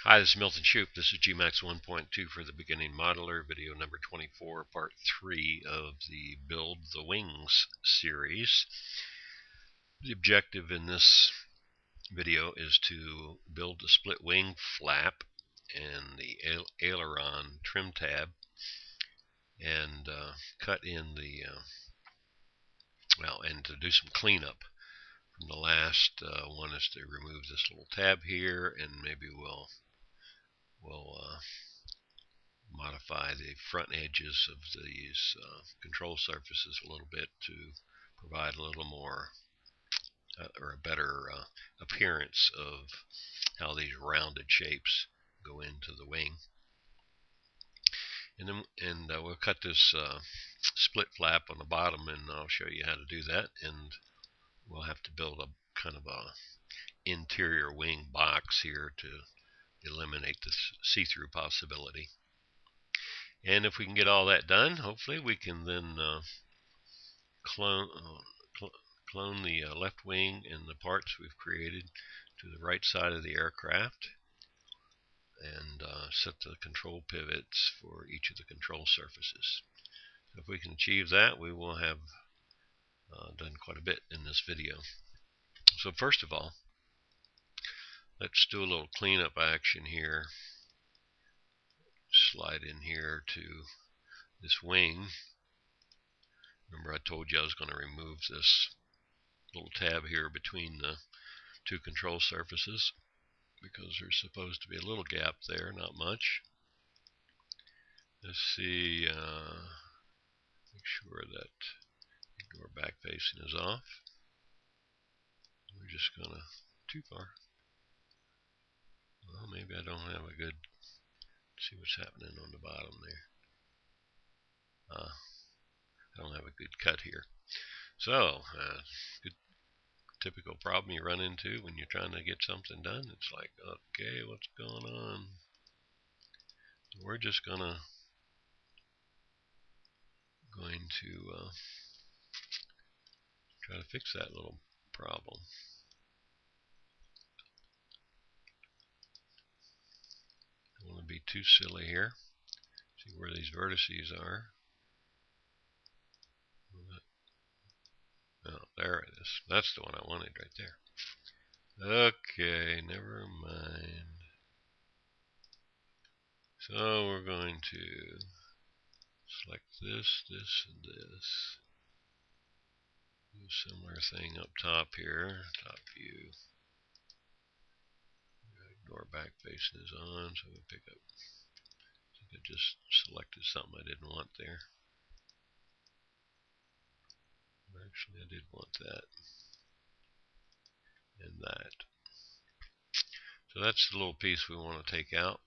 Hi, this is Milton Shupe. This is Gmax 1.2 for the beginning modeler, video number 24, part 3 of the Build the Wings series. The objective in this video is to build the split wing flap and the aileron trim tab and cut in the, and to do some cleanup. From the last one is to remove this little tab here, and maybe we'll modify the front edges of these control surfaces a little bit to provide a little more or a better appearance of how these rounded shapes go into the wing. And we'll cut this split flap on the bottom, and I'll show you how to do that. And we'll have to build a kind of a interior wing box here to eliminate this see-through possibility. And if we can get all that done, hopefully we can then clone the left wing and the parts we've created to the right side of the aircraft, and set the control pivots for each of the control surfaces. If we can achieve that, we will have done quite a bit in this video. So first of all, let's do a little cleanup action here. Slide in here to this wing. Remember, I told you I was going to remove this little tab here between the two control surfaces because there's supposed to be a little gap there, not much. Let's see, make sure that ignore back facing is off. We're just gonna, too far. Well, maybe I don't have a good, see what's happening on the bottom there. I don't have a good cut here. So, good typical problem you run into when you're trying to get something done. It's like, okay, what's going on? We're just going to try to fix that little problem. Don't want to be too silly here. See where these vertices are. Oh, there it is. That's the one I wanted right there. Okay, never mind. So we're going to select this, this, and this. Do a similar thing up top here, top view. Ignore back facing is on, so we pick up. I think I just selected something I didn't want there. Actually, I did want that and that. So that's the little piece we want to take out.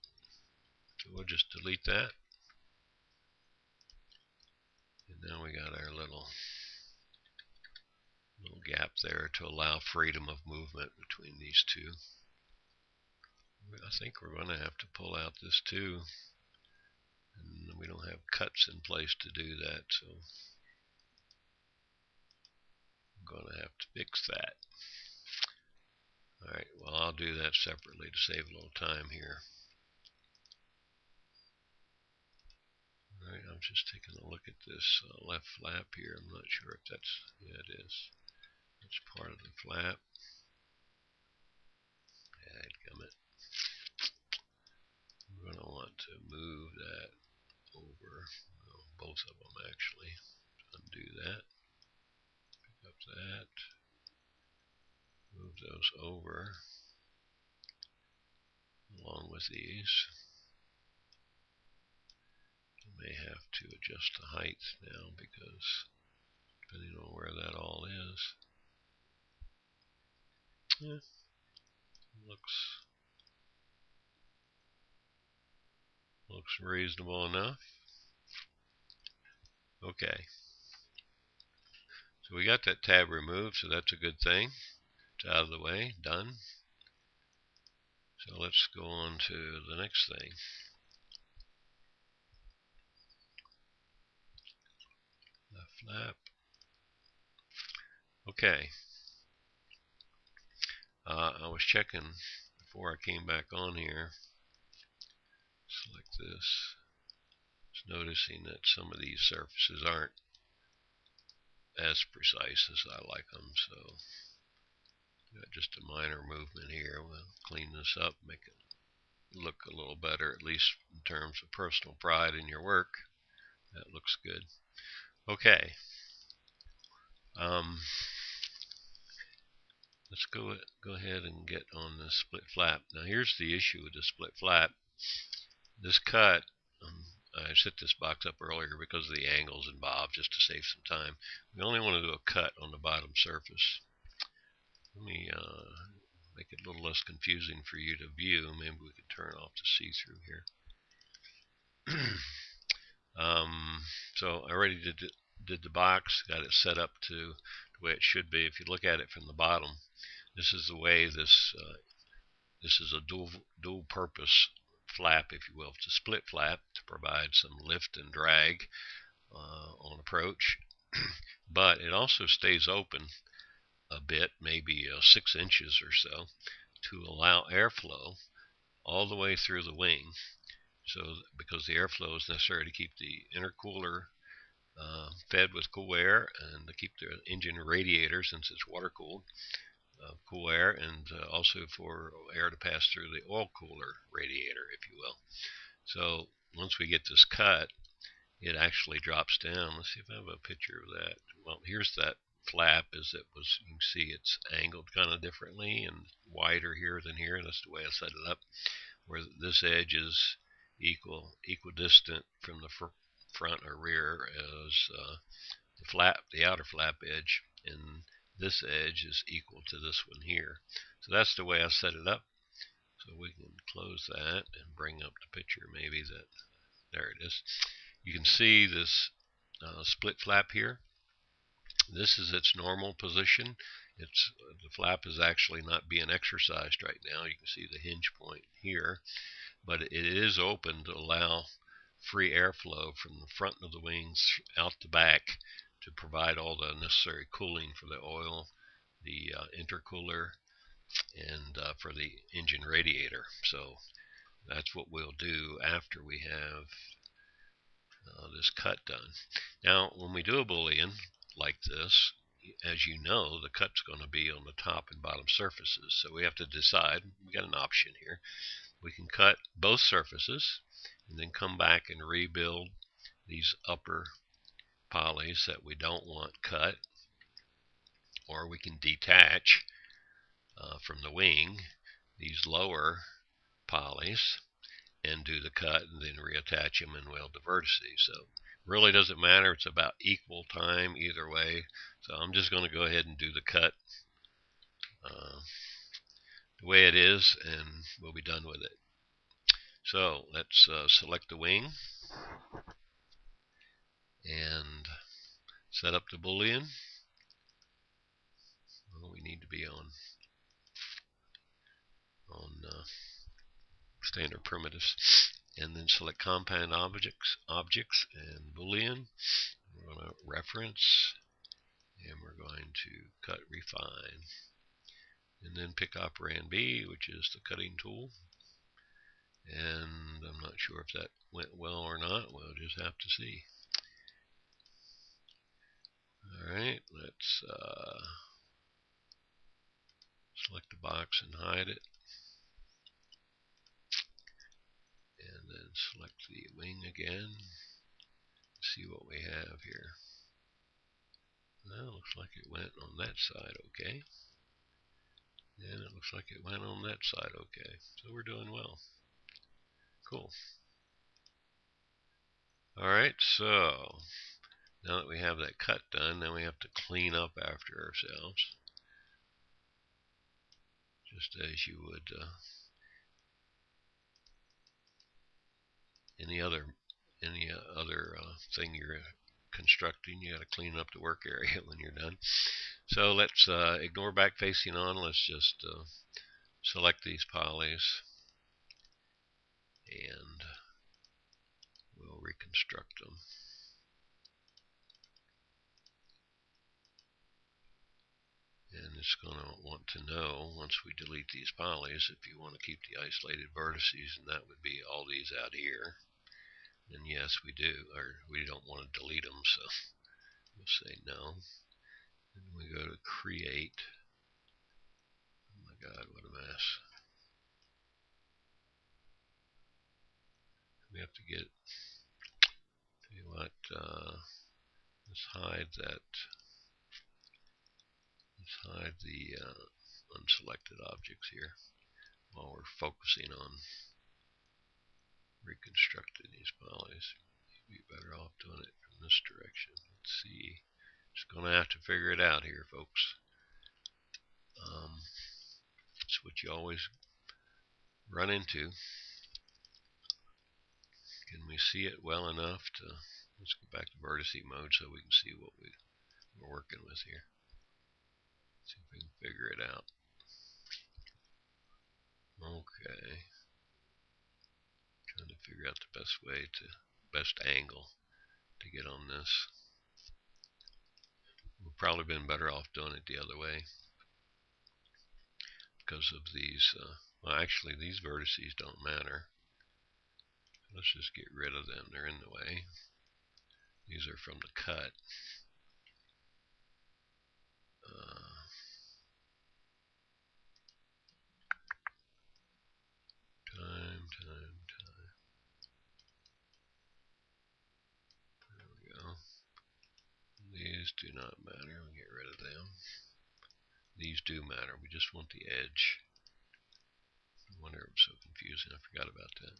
So we'll just delete that. And now we got our little gap there to allow freedom of movement between these two. I think we're going to have to pull out this too. And we don't have cuts in place to do that, so I'm going to have to fix that. Alright, well, I'll do that separately to save a little time here. Alright, I'm just taking a look at this left flap here. I'm not sure if that's, yeah, it is. That's part of the flap. Dadgummit. We're going to want to move that over, well, both of them actually. Undo that. Pick up that. Move those over along with these. I may have to adjust the height now because depending on where that all is. Yeah, looks reasonable enough. Okay. So we got that tab removed, so that's a good thing. It's out of the way, done. So let's go on to the next thing. Left flap. Okay. I was checking before I came back on here select this. Just noticing that some of these surfaces aren't as precise as I like them, so got just a minor movement here. We'll clean this up, make it look a little better, at least in terms of personal pride in your work. That looks good. Okay. Let's go ahead and get on the split flap. Now here's the issue with the split flap. This cut, I set this box up earlier because of the angles involved, just to save some time. We only want to do a cut on the bottom surface. Let me make it a little less confusing for you to view. Maybe we could turn off the see-through here. So I already did the box, got it set up to the way it should be. If you look at it from the bottom, this is the way this is a dual purpose flap, if you will. It's a split flap to provide some lift and drag on approach, but it also stays open a bit, maybe 6 inches or so, to allow airflow all the way through the wing. So because the airflow is necessary to keep the intercooler fed with cool air, and to keep the engine radiator, since it's water cooled, cool air, and also for air to pass through the oil cooler radiator, if you will. So once we get this cut, it actually drops down. Let's see if I have a picture of that. Well, here's that flap as it was. You can see it's angled kind of differently and wider here than here. That's the way I set it up, where this edge is equidistant from the front or rear as the outer flap edge, and this edge is equal to this one here. So that's the way I set it up. So we can close that and bring up the picture, maybe that. There it is. You can see this split flap here. This is its normal position. The flap is actually not being exercised right now. You can see the hinge point here, but it is open to allow free airflow from the front of the wings out the back to provide all the necessary cooling for the oil, the intercooler, and for the engine radiator. So that's what we'll do after we have this cut done. Now when we do a boolean like this, as you know, the cut's going to be on the top and bottom surfaces, so we have to decide. We got an option here. We can cut both surfaces and then come back and rebuild these upper polys that we don't want cut, or we can detach from the wing these lower polys and do the cut and then reattach them and weld the vertices. So really doesn't matter. It's about equal time either way. So I'm just going to go ahead and do the cut the way it is, and we'll be done with it. So let's select the wing and set up the boolean. Well, we need to be on standard primitives, and then select compound objects and boolean. We're going to reference, and we're going to cut refine, and then pick operand B, which is the cutting tool. And I'm not sure if that went well or not. We'll just have to see. Alright, let's select the box and hide it, and then select the wing again. See what we have here. Well, looks like it went on that side okay, and it looks like it went on that side okay. So we're doing well. Cool. Alright, so now that we have that cut done, then we have to clean up after ourselves, just as you would any other thing you're constructing. You got to clean up the work area when you're done. So let's ignore back facing on. Let's just select these polys, and we'll reconstruct them. And it's going to want to know, once we delete these polys, if you want to keep the isolated vertices, and that would be all these out here. And yes, we do, or we don't want to delete them, so we'll say no. And we go to create. Oh my God, what a mess. We have to get, tell you what, let's hide that. Let's hide the unselected objects here while we're focusing on reconstructing these polys. You'd be better off doing it from this direction. Let's see. Just going to have to figure it out here, folks. It's what you always run into. Can we see it well enough to, let's go back to vertice mode so we can see what we're working with here. See if we can figure it out. Okay. Trying to figure out the best way to, best angle to get on this. We've probably been better off doing it the other way because of these, well actually these vertices don't matter. Let's just get rid of them, they're in the way. These are from the cut. Time. There we go. These do not matter, we'll get rid of them. These do matter, we just want the edge. No wonder it was so confusing, I forgot about that.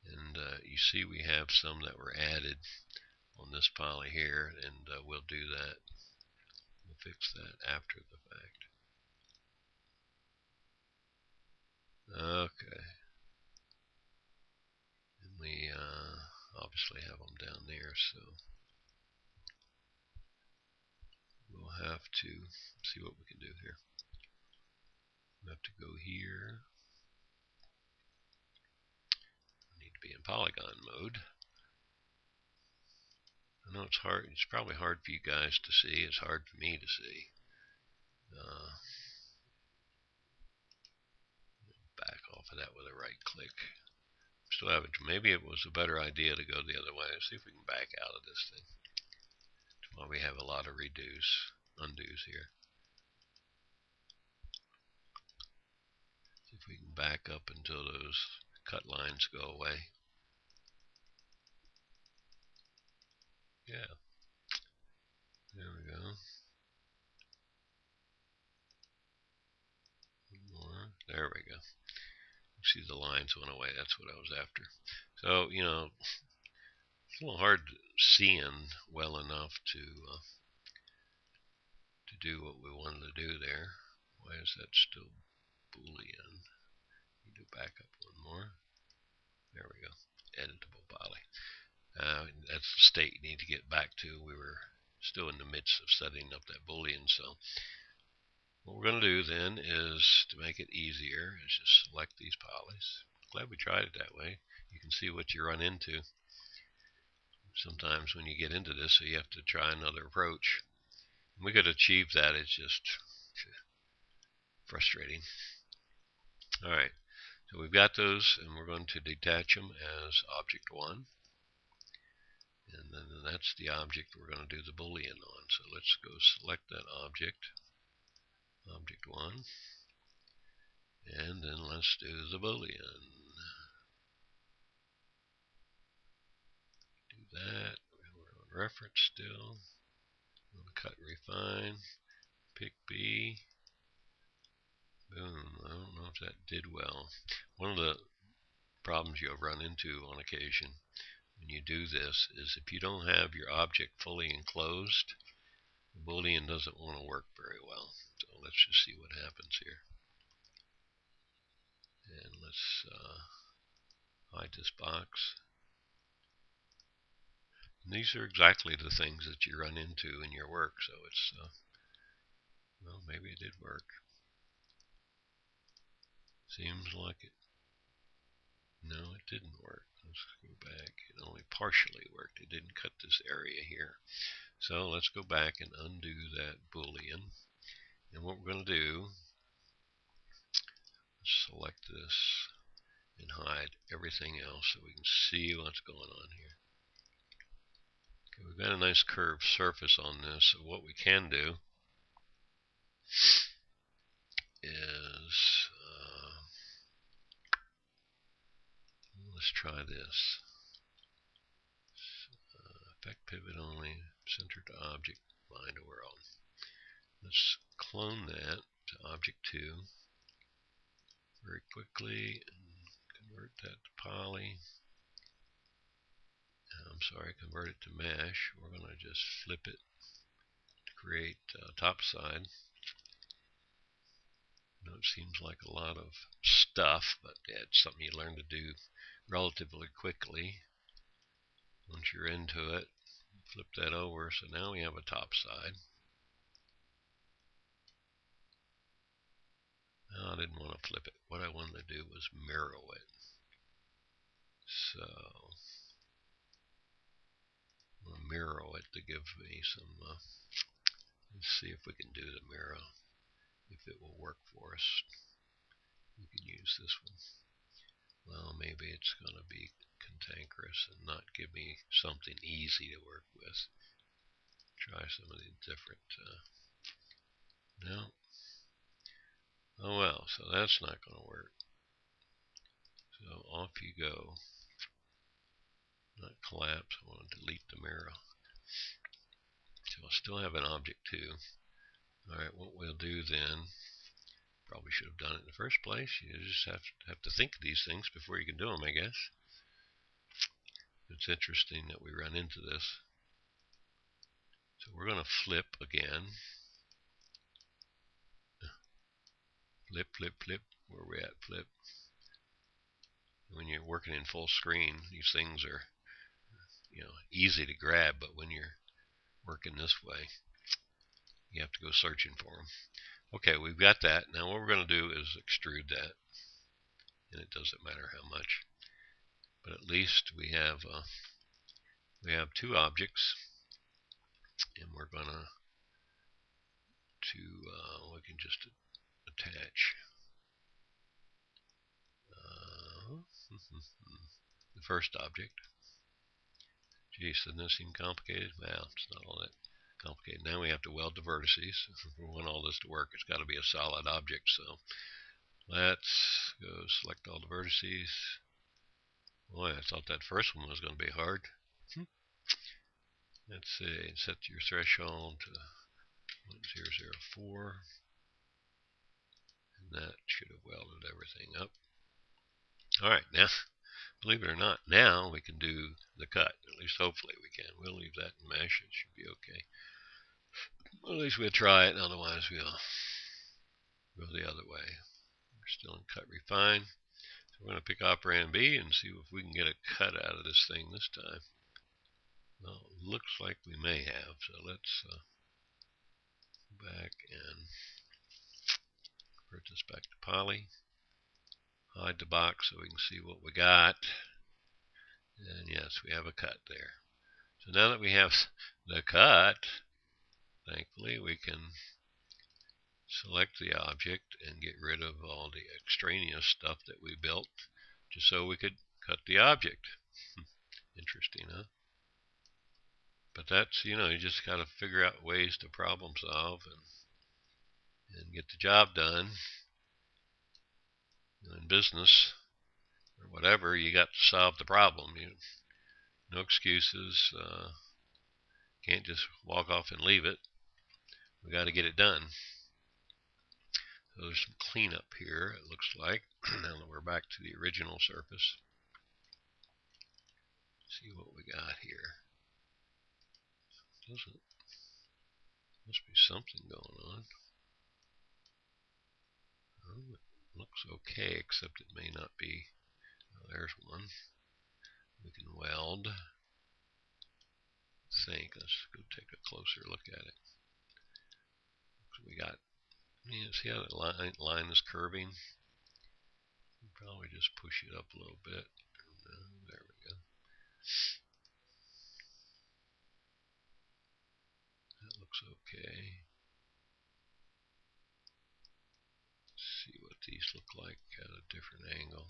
And you see we have some that were added on this poly here, and we'll do that. We'll fix that after the fact. Okay. And we obviously have them down there, so we'll have to see what we can do here. We have to go here. We need to be in polygon mode. I know it's hard. It's probably hard for you guys to see. It's hard for me to see. Back off of that with a right click. Still haven't. Maybe it was a better idea to go the other way. Let's see if we can back out of this thing. That's why we have a lot of undos here. See if we can back up until those cut lines go away. Yeah. There we go. One more. There we go. See, the lines went away. That's what I was after. So, you know, it's a little hard seeing well enough to do what we wanted to do there. Why is that still Boolean? You do back up one more. There we go. Editable poly. That's the state you need to get back to. We were still in the midst of setting up that Boolean, so what we're going to do then is, to make it easier, is just select these polys. Glad we tried it that way. You can see what you run into sometimes when you get into this, so you have to try another approach. We could achieve that, it's just frustrating. Alright, so we've got those, and we're going to detach them as object 1. And then that's the object we're going to do the Boolean on. So let's go select that object 1, and then let's do the Boolean. Do that. We're on reference still. I'm going to cut refine, pick B. Boom. I don't know if that did well. One of the problems you'll run into on occasion when you do this is if you don't have your object fully enclosed, the Boolean doesn't want to work very well. So let's just see what happens here. And let's hide this box. And these are exactly the things that you run into in your work, so it's, well, maybe it did work. Seems like it. No, it didn't work. let's go back. It only partially worked. It didn't cut this area here. So let's go back and undo that Boolean. And what we're going to do, select this and hide everything else so we can see what's going on here. Okay, we've got a nice curved surface on this. So what we can do is, let's try this. Effect pivot only, center to object, line to world. Let's clone that to object 2 very quickly and convert that to poly. I'm sorry, convert it to mesh. We're going to just flip it to create top side. I know it seems like a lot of stuff, but it's something you learn to do relatively quickly. Once you're into it, flip that over. So now we have a top side. No, I didn't want to flip it. What I wanted to do was mirror it. So I'm going to mirror it to give me some, let's see if we can do the mirror, if it will work for us. We can use this one. Well, maybe it's going to be cantankerous and not give me something easy to work with. Try some of these different, no. Oh well, so that's not going to work. So off you go. Not collapse, I want to delete the mirror. So I'll still have an object 2. Alright, what we'll do then, probably should have done it in the first place. You just have to think of these things before you can do them, I guess. It's interesting that we run into this. So we're going to flip again. Flip, flip, flip. Where are we at? Flip. When you're working in full screen, these things are, easy to grab, but when you're working this way, you have to go searching for them. Okay, we've got that. Now what we're going to do is extrude that, and it doesn't matter how much, but at least we have 2 objects, and we're going to we can just attach the first object. Geez, doesn't this seem complicated? Well, it's not all that complicated. Now we have to weld the vertices. If we want all this to work, it's got to be a solid object. So let's go select all the vertices. Boy, I thought that first one was going to be hard. Let's see, set your threshold to 1004. And that should have welded everything up. Alright, now, believe it or not, now we can do the cut. At least hopefully we can. We'll leave that in mesh. It should be okay. Well, at least we'll try it. Otherwise, we'll go the other way. We're still in cut refine. So we're going to pick operand B and see if we can get a cut out of this thing this time. Well, it looks like we may have. So let's go back and convert this back to poly. Hide the box so we can see what we got. And yes, we have a cut there. So now that we have the cut, thankfully we can select the object and get rid of all the extraneous stuff that we built just so we could cut the object. Interesting, huh? But that's, you just got to figure out ways to problem solve and get the job done. In business or whatever, you got to solve the problem. No excuses. Can't just walk off and leave it. We got to get it done. So there's some cleanup here, it looks like. Now that we're back to the original surface. See what we got here. Doesn't. Must be something going on. Oh, it looks okay, except it may not be. Oh, there's one. We can weld. Let's go take a closer look at it. So we got, see how that line is curving? Probably just push it up a little bit. There we go. That looks okay. Let's see what these look like at a different angle.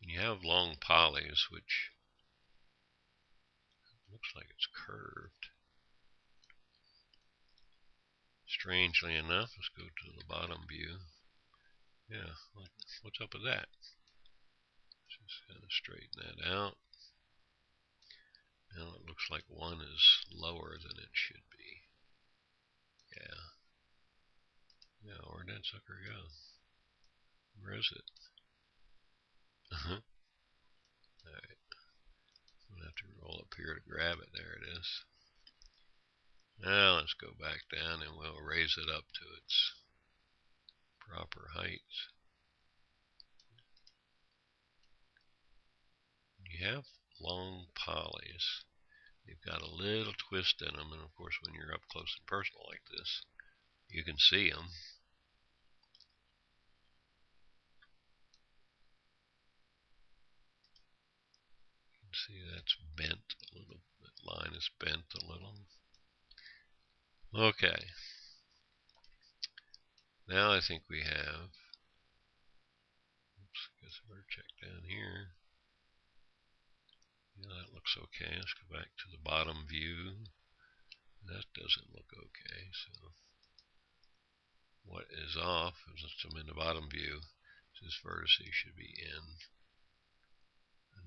When you have long polys, which looks like it's curved, strangely enough, let's go to the bottom view. Yeah, what's up with that? Just kind of straighten that out. Now it looks like one is lower than it should be. Yeah, where'd that sucker go? Where is it? Alright, I'm going to have to roll up here to grab it. There it is. Now let's go back down and we'll raise it up to its proper height. You have long polys. They've got a little twist in them, and of course when you're up close and personal like this, you can see them. You can see that's bent a little. That line is bent a little. Okay. Now I think we have, oops, I guess I better check down here. Yeah, that looks okay. Let's go back to the bottom view. That doesn't look okay, so what is off is I'm in the bottom view. This vertice should be in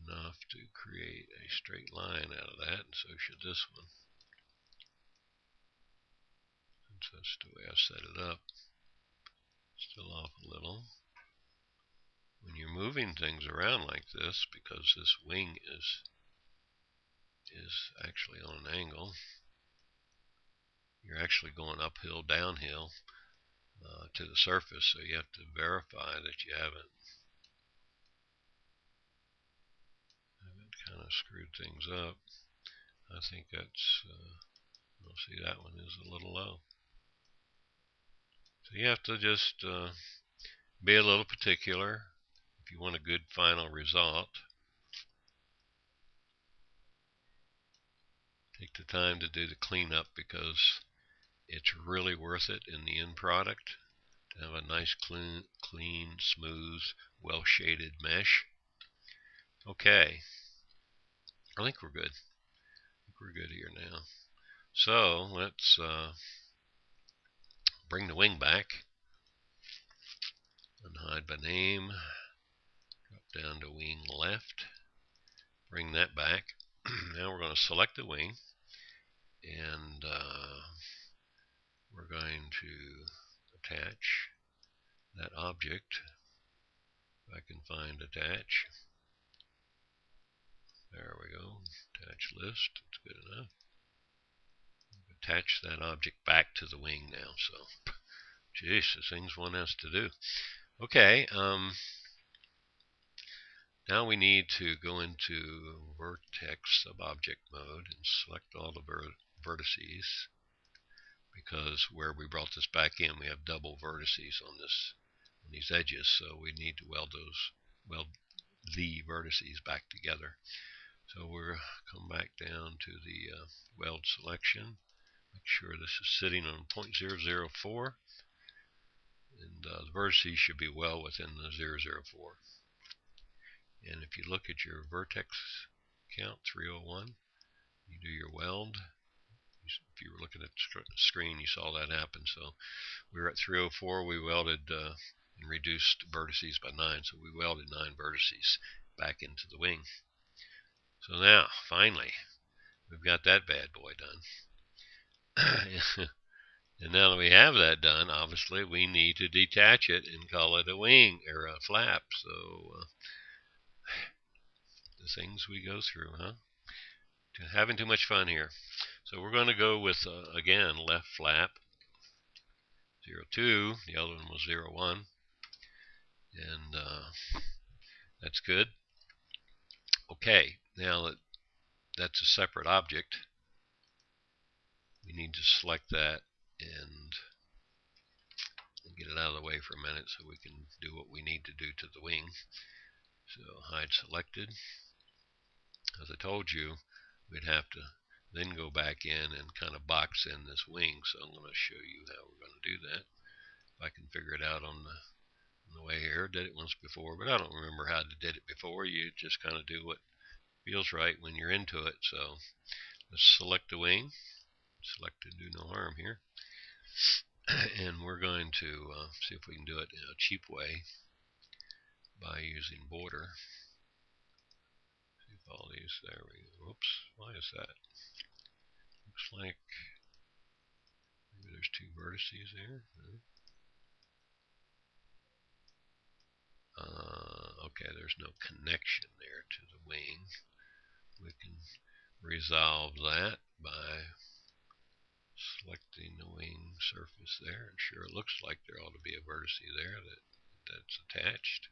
enough to create a straight line out of that, and so should this one. Since that's the way I set it up. Still off a little. When you're moving things around like this, because this wing is actually on an angle, you're actually going uphill, downhill to the surface, so you have to verify that you haven't kind of screwed things up. I think that's, you'll see that one is a little low. So you have to just be a little particular if you want a good final result. Take the time to do the cleanup, because it's really worth it in the end product to have a nice, clean, smooth, well shaded mesh. Okay, I think we're good. We're good here now. So let's bring the wing back, unhide by name, drop down to wing left, bring that back. Now we're going to select the wing, and we're going to attach that object. If I can find attach. There we go. Attach list. That's good enough. Attach that object back to the wing now. So, geez, the things one has to do. Okay. Now we need to go into vertex subobject mode and select all the vertices, because where we brought this back in, we have double vertices on these edges, so we need to weld the vertices back together. So we'll come back down to the weld selection. Make sure this is sitting on 0.004, and the vertices should be well within the 0.004. And if you look at your vertex count, 301, you do your weld. If you were looking at the screen, you saw that happen. So we were at 304. We welded and reduced vertices by 9. So we welded 9 vertices back into the wing. So now, finally, we've got that bad boy done. And now that we have that done, obviously we need to detach it and call it a wing or a flap. So the things we go through, huh? Having too much fun here. So we're going to go with, again, left flap, 0.2. The other one was 0.1. And that's good. Okay, now that that's a separate object, we need to select that and get it out of the way for a minute so we can do what we need to do to the wing. So hide selected. As I told you, we'd have to then go back in and kind of box in this wing. So I'm going to show you how we're going to do that. If I can figure it out on the way here. Did it once before, but I don't remember how to did it before. You just kind of do what feels right when you're into it. So let's select the wing. Select to do no harm here. And we're going to see if we can do it in a cheap way by using border. See if all these, there we go. Whoops, why is that? Looks like maybe there's two vertices there. Okay, there's no connection there to the wing. We can resolve that by selecting the wing surface there. And sure, it looks like there ought to be a vertex there that's attached.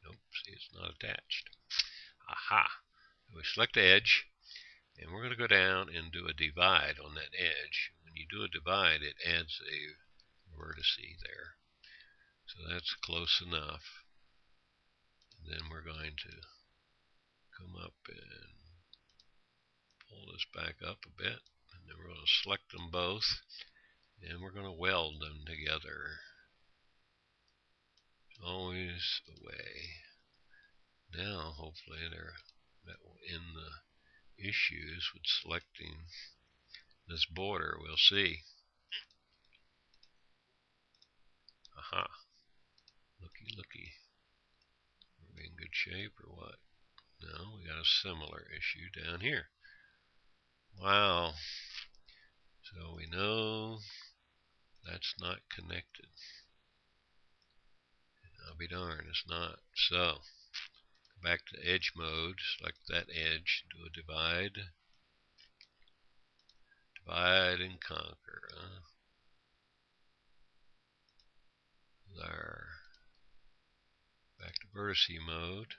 Nope, see, it's not attached. Aha! So we select the edge, and we're going to go down and do a divide on that edge. When you do a divide, it adds a vertex there. So that's close enough. And then we're going to come up and pull this back up a bit. And then we're going to select them both, and we're going to weld them together. Always away. Now, hopefully, that will end the issues with selecting this border. We'll see. Aha. Looky, looky. Are we in good shape or what? No, we got a similar issue down here. Wow. So we know that's not connected. I'll be darned, it's not. So, go back to edge mode, select that edge, do a divide. Divide and conquer. There. Back to vertex mode.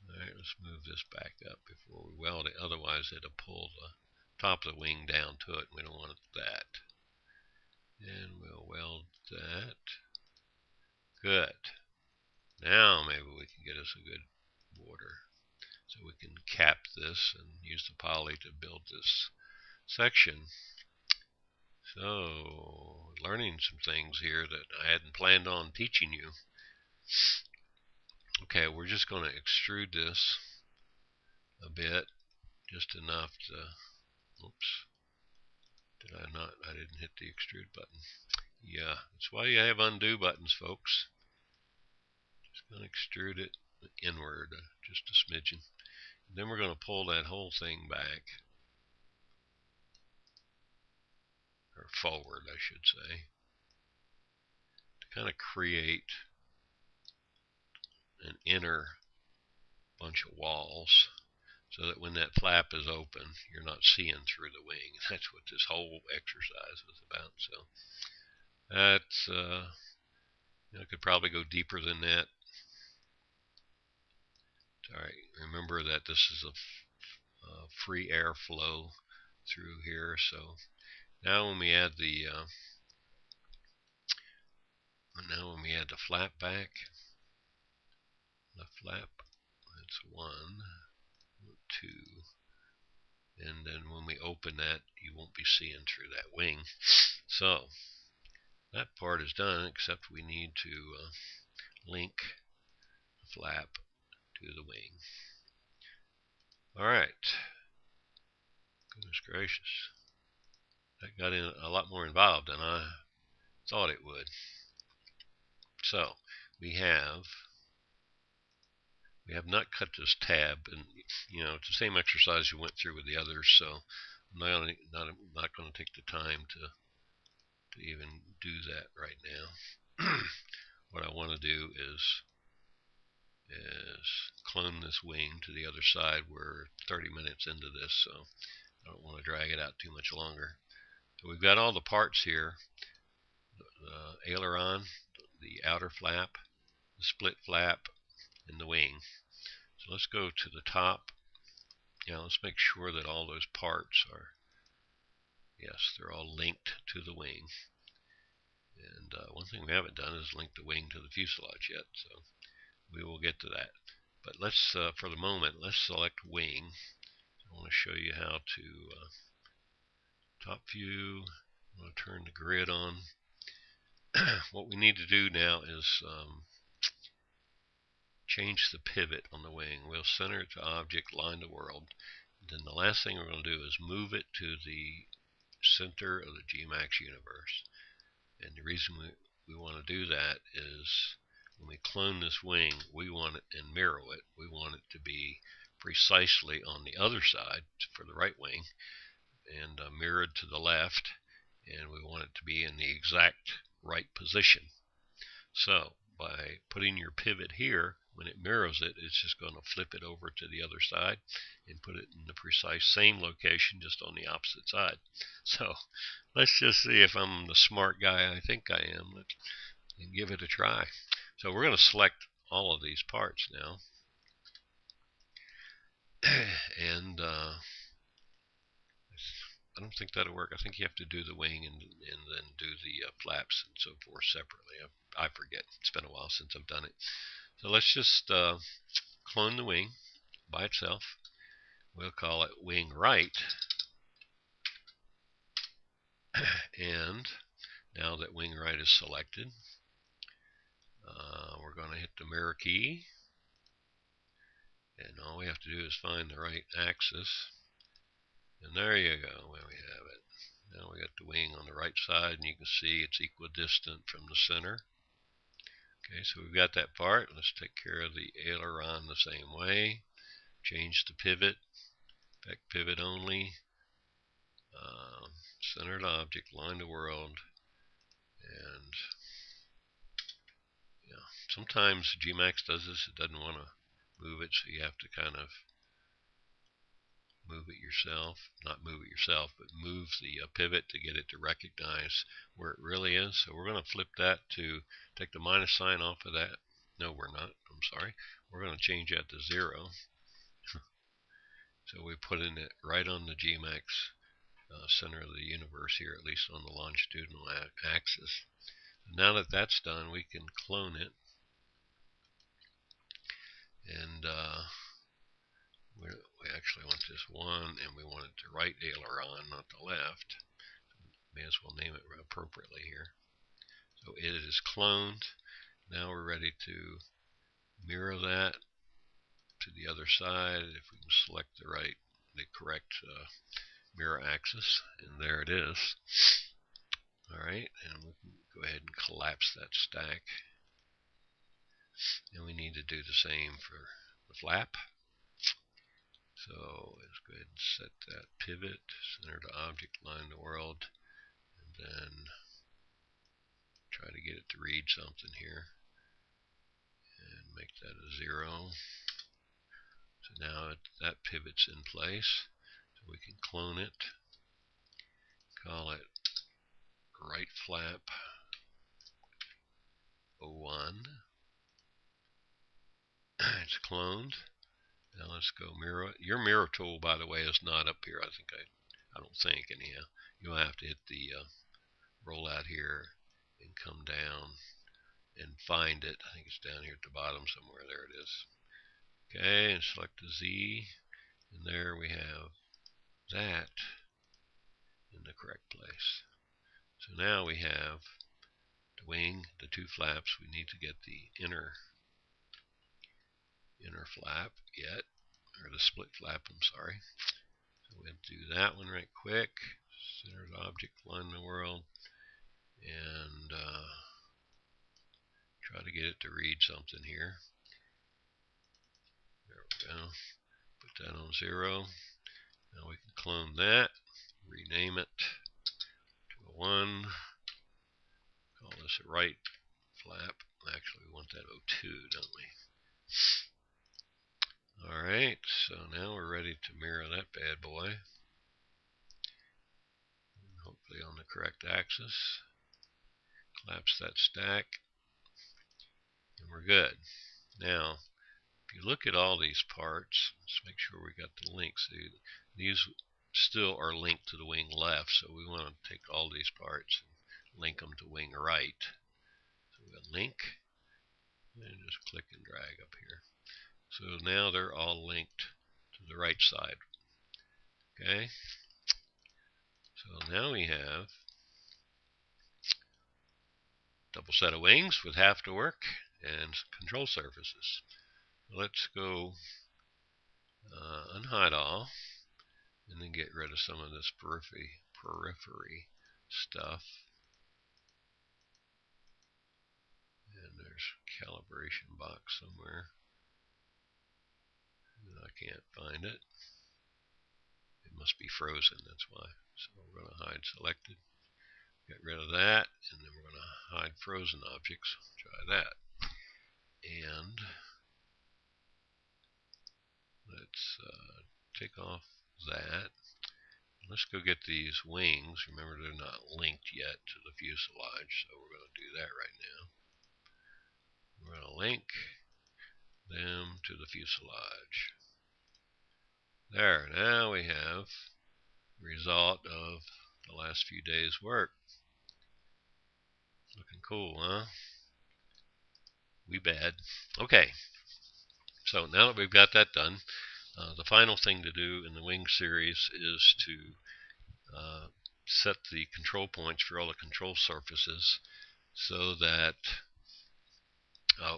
Alright, let's move this back up before we weld it. Otherwise, it'll pull the top of the wing down to it. We don't want that. And we'll weld that. Good. Now maybe we can get us a good border. So we can cap this and use the poly to build this section. So, learning some things here that I hadn't planned on teaching you. Okay, we're just going to extrude this a bit, just enough to, oops, did I not, I didn't hit the extrude button. Yeah, that's why you have undo buttons, folks. Just going to extrude it inward, just a smidgen. And then we're going to pull that whole thing back, or forward, I should say, to kind of create an inner bunch of walls, so that when that flap is open, you're not seeing through the wing. That's what this whole exercise is about. So that's, I could probably go deeper than that. Alright, remember that this is a free air flow through here. So now when we add the flap back, the flap, that's 1, 2, and then when we open that, you won't be seeing through that wing. So that part is done, except we need to link the flap to the wing. Alright. Goodness gracious. That got in a lot more involved than I thought it would. So we have not cut this tab, and it's the same exercise you went through with the others, so I'm not going to take the time to even do that right now. What I want to do is clone this wing to the other side. We're 30 minutes into this, so I don't want to drag it out too much longer. So we've got all the parts here: the aileron, the outer flap, the split flap, and the wing. So let's go to the top. Let's make sure that all those parts are, yes, they're all linked to the wing. And one thing we haven't done is link the wing to the fuselage yet, so we will get to that. But let's, for the moment, let's select wing. I want to show you how to top view. I'm going to turn the grid on. What we need to do now is change the pivot on the wing. We'll center it to object, line to world. Then the last thing we're going to do is move it to the center of the Gmax universe. And the reason we want to do that is when we clone this wing, we want it and mirror it. We want it to be precisely on the other side for the right wing and mirrored to the left, and we want it to be in the exact right position. So by putting your pivot here, when it mirrors it, it's just going to flip it over to the other side and put it in the precise same location, just on the opposite side. So let's just see if I'm the smart guy I think I am, and give it a try. So we're going to select all of these parts now. And I don't think that'll work. I think you have to do the wing and then do the flaps and so forth separately. I forget. It's been a while since I've done it. So let's just clone the wing by itself. We'll call it wing right. And now that wing right is selected, we're going to hit the mirror key. And all we have to do is find the right axis. And there you go. Where we have it. Now we got the wing on the right side, and you can see it's equidistant from the center. Okay, so we've got that part. Let's take care of the aileron the same way. Change the pivot, back pivot only, centered object, line to world, and yeah, sometimes Gmax does this. It doesn't want to move it, so you have to kind of move it yourself. Not move it yourself, but move the pivot to get it to recognize where it really is. So we're going to flip that to take the minus sign off of that. No, we're not. I'm sorry. We're going to change that to 0. So we put in it right on the Gmax center of the universe here, at least on the longitudinal axis. Now that that's done, we can clone it. And we actually want this one, and we want it to right aileron, not the left. May as well name it appropriately here. So it is cloned. Now we're ready to mirror that to the other side. If we can select the correct mirror axis, and there it is. Alright, and we can go ahead and collapse that stack. And we need to do the same for the flap. So let's go ahead and set that pivot, center to object, line to world, and then try to get it to read something here. And make that a 0. So now that pivot's in place. So we can clone it. Call it right flap 01. It's cloned. Now let's go mirror. Your mirror tool, by the way, is not up here. I don't think anyhow. You'll have to hit the roll out here and come down and find it. I think it's down here at the bottom somewhere. There it is. Okay, and select the Z, and there we have that in the correct place. So now we have the wing, the 2 flaps. We need to get the inner flap yet, or the split flap, I'm sorry. So we'll do that one right quick. Center the object, line the world, and try to get it to read something here. There we go. Put that on 0. Now we can clone that, rename it to a 1. Call this a right flap. Actually, we want that 02, don't we? Alright, so now we're ready to mirror that bad boy. Hopefully on the correct axis. Collapse that stack. And we're good. Now, if you look at all these parts, let's make sure we got the links. These still are linked to the wing left, so we want to take all these parts and link them to wing right. So we'll link, and just click and drag up here. So now they're all linked to the right side. Okay. So now we have double set of wings with half to work and control surfaces. Let's go unhide all and then get rid of some of this periphery stuff. And there's a calibration box somewhere. And I can't find it. It must be frozen, that's why. So we're going to hide selected. Get rid of that, and then we're going to hide frozen objects. Try that. And let's take off that. Let's go get these wings. Remember, they're not linked yet to the fuselage, so we're going to do that right now. We're going to link them to the fuselage. There, now we have the result of the last few days' work. Looking cool, huh? We bad. Okay, so now that we've got that done, the final thing to do in the wing series is to set the control points for all the control surfaces so that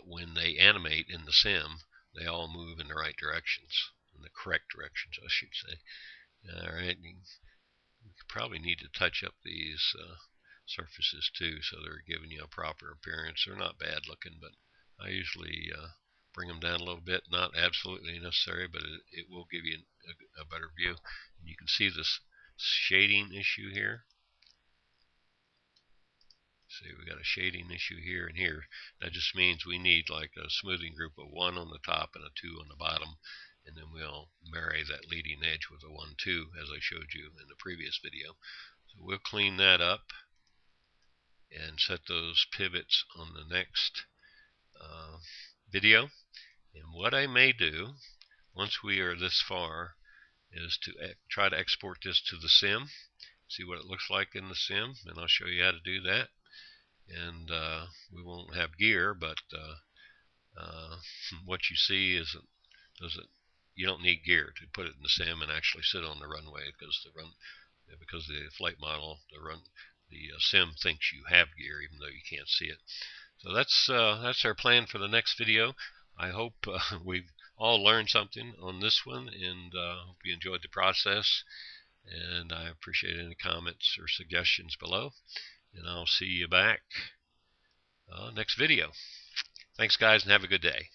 when they animate in the sim, they all move in the right directions, in the correct directions, I should say. All right, we probably need to touch up these surfaces too, so they're giving you a proper appearance. They're not bad looking, but I usually bring them down a little bit. Not absolutely necessary, but it will give you a better view. And you can see this shading issue here. See, we got a shading issue here and here. That just means we need like a smoothing group of 1 on the top and a 2 on the bottom, and then we'll marry that leading edge with a 1, 2, as I showed you in the previous video. So we'll clean that up and set those pivots on the next video. And what I may do, once we are this far, is to try to export this to the sim, see what it looks like in the sim, and I'll show you how to do that. And we won't have gear, but what you see you don't need gear to put it in the sim and actually sit on the runway, because the flight model, the sim thinks you have gear even though you can't see it. So that's our plan for the next video. I hope we've all learned something on this one, and hope you enjoyed the process. And I appreciate any comments or suggestions below. And I'll see you back next video. Thanks, guys, and have a good day.